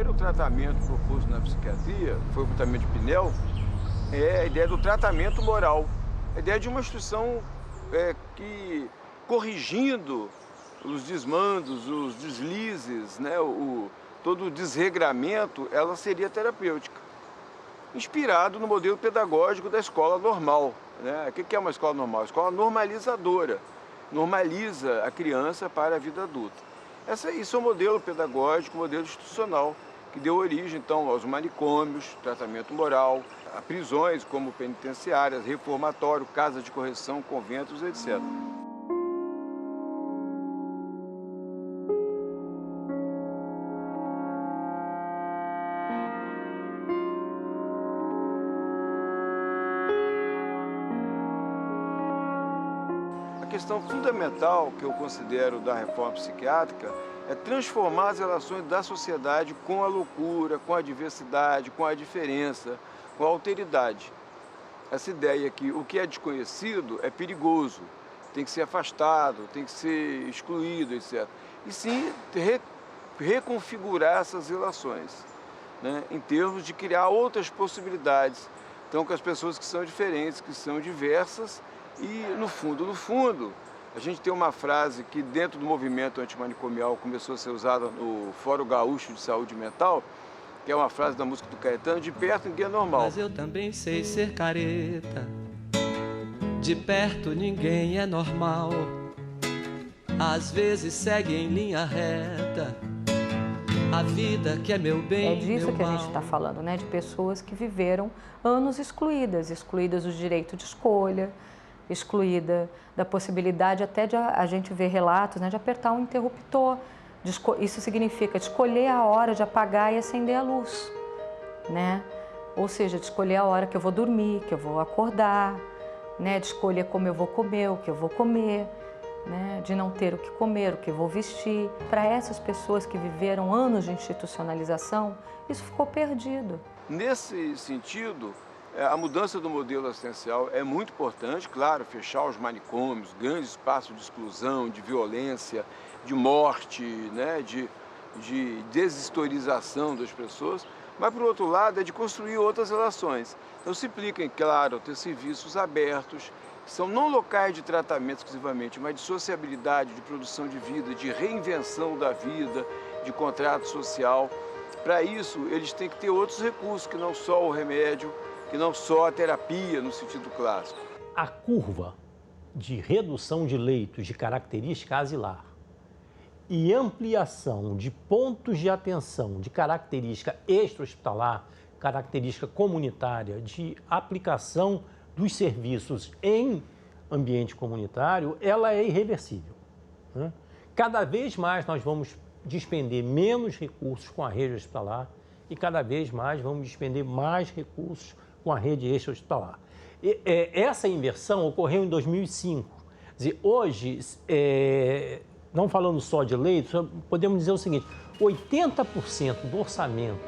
primeiro tratamento proposto na psiquiatria, foi o tratamento de Pinel, é a ideia do tratamento moral. A ideia de uma instituição que, corrigindo os desmandos, os deslizes, né, todo o desregramento, ela seria terapêutica. Inspirado no modelo pedagógico da escola normal, né? O que é uma escola normal? Escola normalizadora, normaliza a criança para a vida adulta. Isso é um modelo pedagógico, um modelo institucional, que deu origem, então, aos manicômios, tratamento moral, a prisões como penitenciárias, reformatório, casa de correção, conventos, etc. A questão fundamental que eu considero da reforma psiquiátrica é transformar as relações da sociedade com a loucura, com a diversidade, com a diferença, com a alteridade. Essa ideia que o que é desconhecido é perigoso, tem que ser afastado, tem que ser excluído, etc. E sim reconfigurar essas relações, né, em termos de criar outras possibilidades. Então, com as pessoas que são diferentes, que são diversas, e no fundo, a gente tem uma frase que dentro do movimento antimanicomial começou a ser usada no Fórum Gaúcho de Saúde Mental, que é uma frase da música do Caetano: de perto ninguém é normal. Mas eu também sei ser careta, de perto ninguém é normal, às vezes segue em linha reta, a vida que é meu bem, é disso meu que a mal. gente está falando, né? De pessoas que viveram anos excluídas do direito de escolha, excluída da possibilidade até de a gente ver relatos, né, de apertar um interruptor. Isso significa de escolher a hora de apagar e acender a luz, né? Ou seja, de escolher a hora que eu vou dormir, que eu vou acordar, né? De escolher como eu vou comer, o que eu vou comer, né? De não ter o que comer, o que eu vou vestir. Para essas pessoas que viveram anos de institucionalização, isso ficou perdido. Nesse sentido, a mudança do modelo assistencial é muito importante, claro, fechar os manicômios, grandes espaços de exclusão, de violência, de morte, né, de deshistorização das pessoas, mas, por outro lado, é de construir outras relações. Então, se implica, claro, ter serviços abertos, que são não locais de tratamento exclusivamente, mas de sociabilidade, de produção de vida, de reinvenção da vida, de contrato social. Para isso, eles têm que ter outros recursos, que não só o remédio, que não só a terapia no sentido clássico. A curva de redução de leitos de característica asilar e ampliação de pontos de atenção de característica extra-hospitalar, característica comunitária, de aplicação dos serviços em ambiente comunitário, ela é irreversível, né? Cada vez mais nós vamos despender menos recursos com a rede hospitalar e cada vez mais vamos despender mais recursos com a rede extra-hospitalar. Essa inversão ocorreu em 2005. Quer dizer, hoje, não falando só de leitos, podemos dizer o seguinte: 80% do orçamento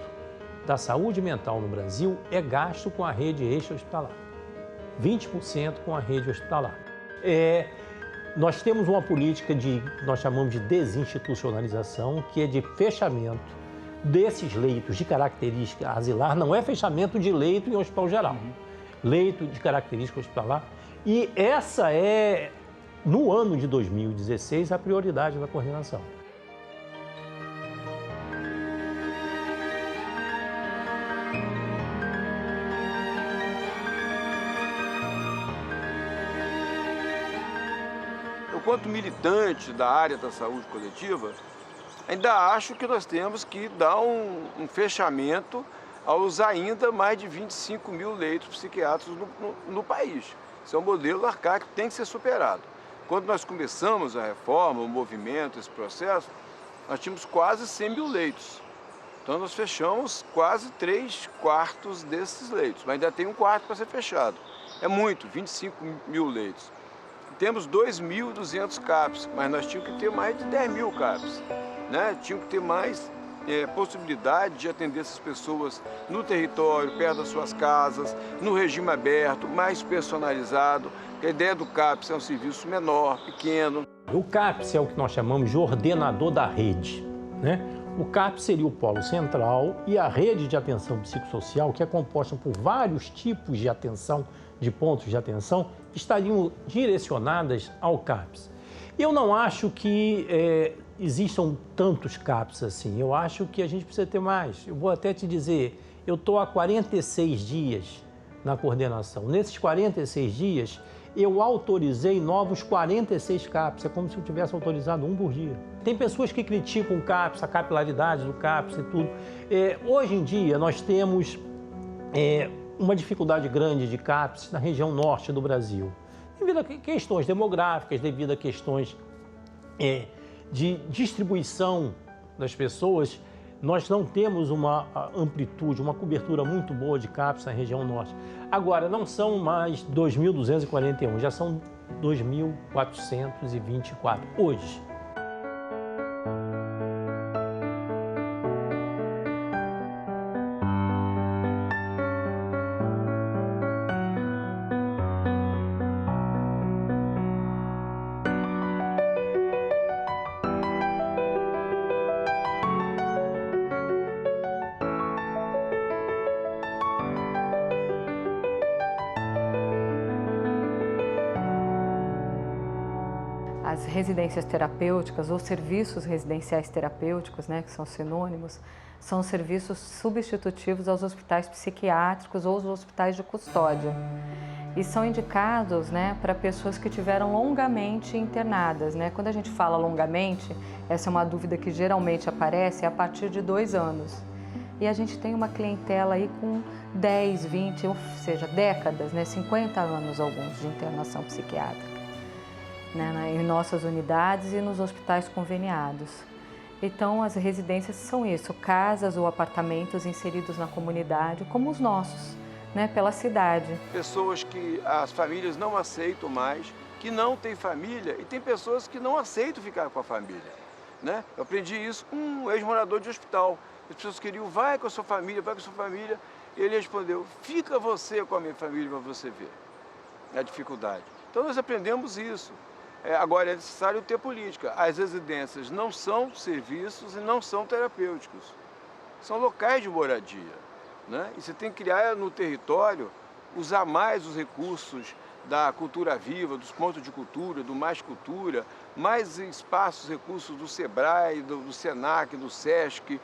da saúde mental no Brasil é gasto com a rede extra-hospitalar, 20% com a rede hospitalar. Nós temos uma política nós chamamos de desinstitucionalização, que é de fechamento desses leitos de característica asilar. Não é fechamento de leito em hospital geral, leito de característica hospitalar. E essa é, no ano de 2016, a prioridade da coordenação. Eu, quanto militante da área da saúde coletiva, ainda acho que nós temos que dar um fechamento aos ainda mais de 25 mil leitos psiquiátricos no país. Isso é um modelo arcaico que tem que ser superado. Quando nós começamos a reforma, o movimento, esse processo, nós tínhamos quase 100 mil leitos. Então nós fechamos quase 3/4 desses leitos, mas ainda tem um quarto para ser fechado. É muito, 25 mil leitos. Temos 2.200 CAPs, mas nós tínhamos que ter mais de 10 mil CAPs, né? Tínhamos que ter mais possibilidade de atender essas pessoas no território, perto das suas casas, no regime aberto, mais personalizado. A ideia do CAPS é um serviço menor, pequeno. O CAPS é o que nós chamamos de ordenador da rede, né? O CAPS seria o polo central e a rede de atenção psicossocial, que é composta por vários tipos de atenção, de pontos de atenção, estariam direcionadas ao CAPS. Eu não acho que existam tantos CAPS assim, eu acho que a gente precisa ter mais. Eu vou até te dizer, eu estou há 46 dias na coordenação. Nesses 46 dias, eu autorizei novos 46 CAPS, é como se eu tivesse autorizado um por dia. Tem pessoas que criticam o CAPS, a capilaridade do CAPS e tudo. Hoje em dia, nós temos uma dificuldade grande de CAPS na região norte do Brasil, devido a questões demográficas, devido a questões de distribuição das pessoas. Nós não temos uma amplitude, uma cobertura muito boa de CAPS na região norte. Agora, não são mais 2.241, já são 2.424 hoje. As residências terapêuticas ou serviços residenciais terapêuticos, né, que são sinônimos, são serviços substitutivos aos hospitais psiquiátricos ou aos hospitais de custódia. E são indicados, né, para pessoas que tiveram longamente internadas, né? Quando a gente fala longamente, essa é uma dúvida que geralmente aparece a partir de 2 anos. E a gente tem uma clientela aí com 10, 20, ou seja, décadas, né, 50 anos alguns de internação psiquiátrica, né, em nossas unidades e nos hospitais conveniados. Então, as residências são isso, casas ou apartamentos inseridos na comunidade, como os nossos, né, pela cidade. Pessoas que as famílias não aceitam mais, que não têm família, e tem pessoas que não aceitam ficar com a família, né? Eu aprendi isso com um ex-morador de hospital. As pessoas queriam, vai com a sua família, vai com a sua família. E ele respondeu, fica você com a minha família para você ver a dificuldade. Então, nós aprendemos isso. Agora, é necessário ter política. As residências não são serviços e não são terapêuticos. São locais de moradia, né? E você tem que criar no território, usar mais os recursos da cultura viva, dos pontos de cultura, do Mais Cultura, mais espaços, recursos do SEBRAE, do SENAC, do SESC,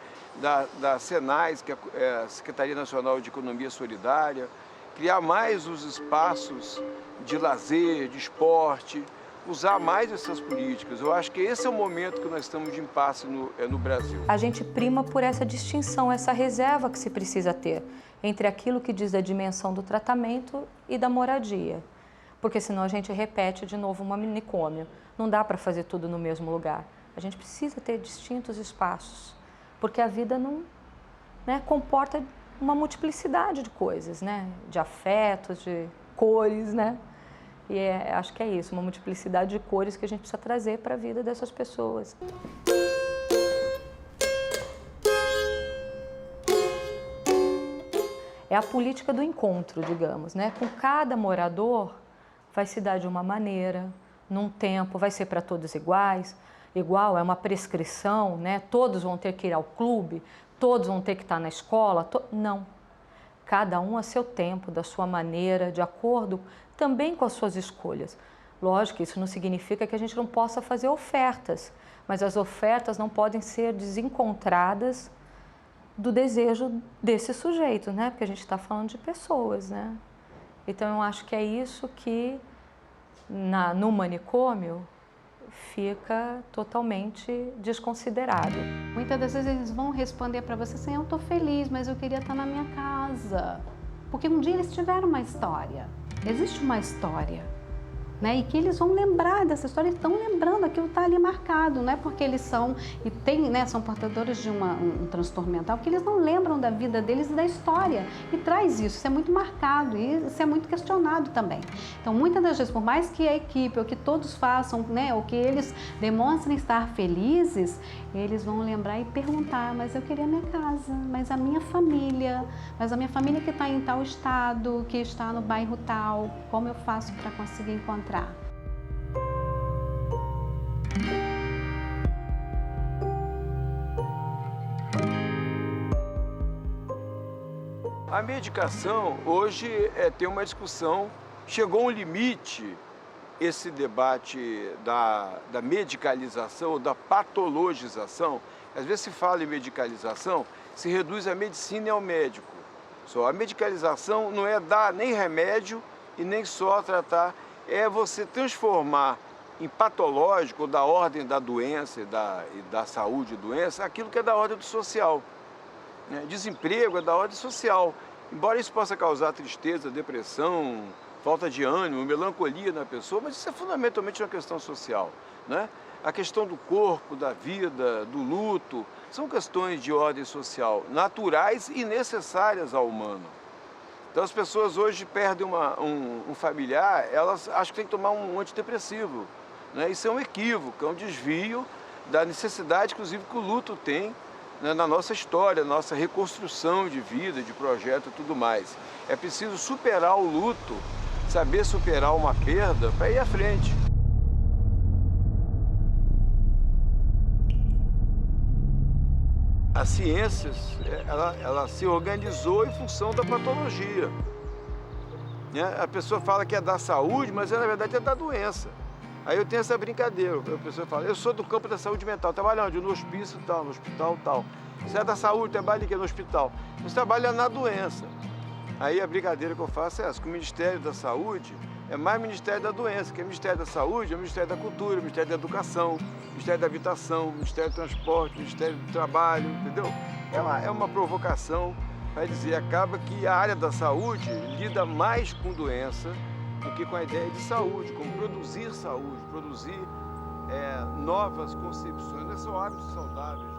da SENAIS, que é a Secretaria Nacional de Economia Solidária, criar mais os espaços de lazer, de esporte, usar mais essas políticas. Eu acho que esse é o momento que nós estamos de impasse no Brasil. A gente prima por essa distinção, essa reserva que se precisa ter entre aquilo que diz da dimensão do tratamento e da moradia. Porque senão a gente repete de novo um manicômio. Não dá para fazer tudo no mesmo lugar. A gente precisa ter distintos espaços, porque a vida não, né, comporta uma multiplicidade de coisas, né? De afetos, de cores, né? E acho que é isso, uma multiplicidade de cores que a gente precisa trazer para a vida dessas pessoas. É a política do encontro, digamos, né? Com cada morador vai se dar de uma maneira, num tempo, vai ser para todos igual, é uma prescrição, né? Todos vão ter que ir ao clube, todos vão ter que estar na escola, não. Cada um a seu tempo, da sua maneira, de acordo também com as suas escolhas. Lógico que isso não significa que a gente não possa fazer ofertas, mas as ofertas não podem ser desencontradas do desejo desse sujeito, né? Porque a gente está falando de pessoas, né? Então, eu acho que é isso que no manicômio fica totalmente desconsiderado. Muitas das vezes eles vão responder para você assim, eu estou feliz, mas eu queria estar na minha casa. Porque um dia eles tiveram uma história, existe uma história, né? E que eles vão lembrar dessa história, estão lembrando, aquilo está ali marcado, não é porque eles são, e tem, né, são portadores de um transtorno mental, que eles não lembram da vida deles e da história, e traz isso é muito marcado, e isso é muito questionado também. Então, muitas das vezes, por mais que a equipe, ou que todos façam, né, ou que eles demonstrem estar felizes, eles vão lembrar e perguntar, mas eu queria minha casa, mas a minha família que está em tal estado, que está no bairro tal, como eu faço para conseguir encontrar? A medicação, hoje, tem uma discussão, chegou um limite esse debate da medicalização, da patologização. Às vezes se fala em medicalização, se reduz a medicina e ao médico. Só a medicalização não é dar nem remédio e nem só tratar, é você transformar em patológico, da ordem da doença e da saúde e doença, aquilo que é da ordem do social. Desemprego é da ordem social. Embora isso possa causar tristeza, depressão, falta de ânimo, melancolia na pessoa, mas isso é fundamentalmente uma questão social, né? A questão do corpo, da vida, do luto, são questões de ordem social, naturais e necessárias ao humano. Então as pessoas hoje perdem um familiar, elas acham que tem que tomar um antidepressivo, né? Isso é um equívoco, é um desvio da necessidade, inclusive, que o luto tem, né, na nossa história, na nossa reconstrução de vida, de projeto e tudo mais. É preciso superar o luto, saber superar uma perda para ir à frente. A ciência, ela se organizou em função da patologia. A pessoa fala que é da saúde, mas na verdade é da doença. Aí eu tenho essa brincadeira, a pessoa fala, eu sou do campo da saúde mental, trabalho onde? No hospício tal, no hospital tal. Você é da saúde, trabalha aqui no hospital. Você trabalha na doença. Aí a brincadeira que eu faço é essa, que o Ministério da Saúde é mais Ministério da Doença, que o Ministério da Saúde é o Ministério da Cultura, o Ministério da Educação, o Ministério da Habitação, o Ministério do Transporte, o Ministério do Trabalho, entendeu? É uma provocação para dizer, acaba que a área da saúde lida mais com doença do que com a ideia de saúde, como produzir saúde, produzir novas concepções, não é só hábitos saudáveis.